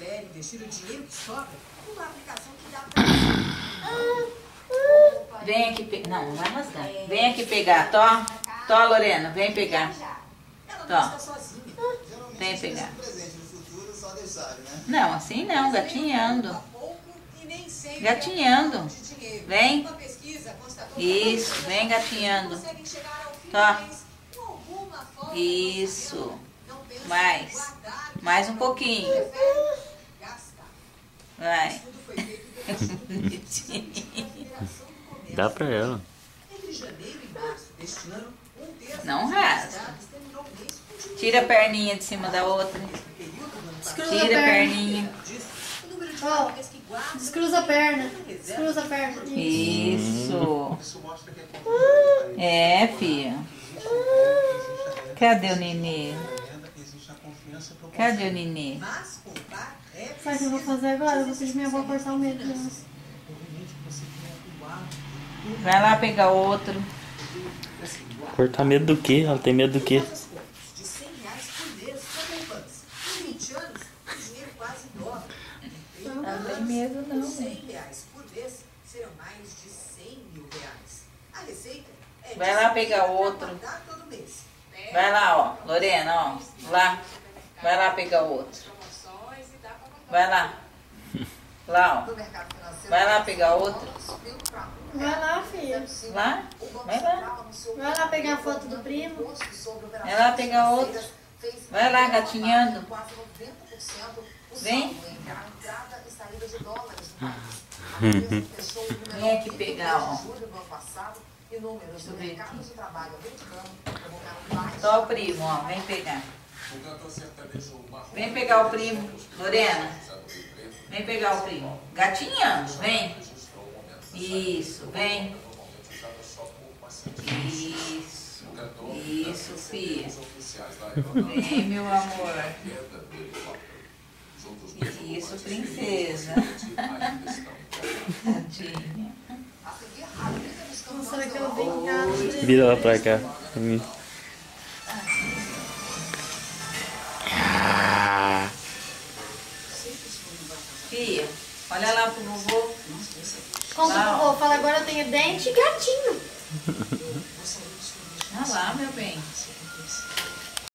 prefere investir o dinheiro que sobra numa aplicação que dá pra... Vem aqui pegar. Não, não vai rasgar. Vem aqui pegar, Tó. Tó, Lorena, vem pegar. Tó. Vem pegar. Não, assim não, gatinhando. Gatinhando. Vem. Isso, vem gatinhando. Tá. Isso. Mais. Mais um pouquinho. Vai. Dá pra ela. Não rasga. Tira a perninha de cima da outra. Tira a perninha. Descruza a perna. Descruza a perna. Isso. É, filha. Cadê o nenê? Cadê o nenê? Sabe o que eu vou fazer agora? Eu vou pedir minha avó cortar o medo dela. Vai lá pegar outro. Cortar medo do quê? Ela tem medo do quê? Não tem medo não, né? Vai lá pegar outro. Vai lá, ó. Lorena, ó. Lá. Vai lá pegar outro. Vai lá. Lá, ó. Vai lá pegar outro. Vai lá, filha. Lá? Vai lá. Vai lá pegar a foto do primo. Vai lá pegar outro. Vai lá, gatinhando. Vem. Vem aqui pegar, ó. Deixa eu ver aqui. Só o primo, ó. Vem pegar. Vem pegar o primo. Lorena. Vem pegar o primo. Gatinhando, vem. Isso, vem. Isso. Isso, filha. Vem, meu amor. Isso, princesa. Tadinha. Será que ela vem em casa? Vira ela pra cá. Fia, olha lá pro vovô. Conta pro vovô, fala agora eu tenho dente e gatinho. Olha lá, meu bem.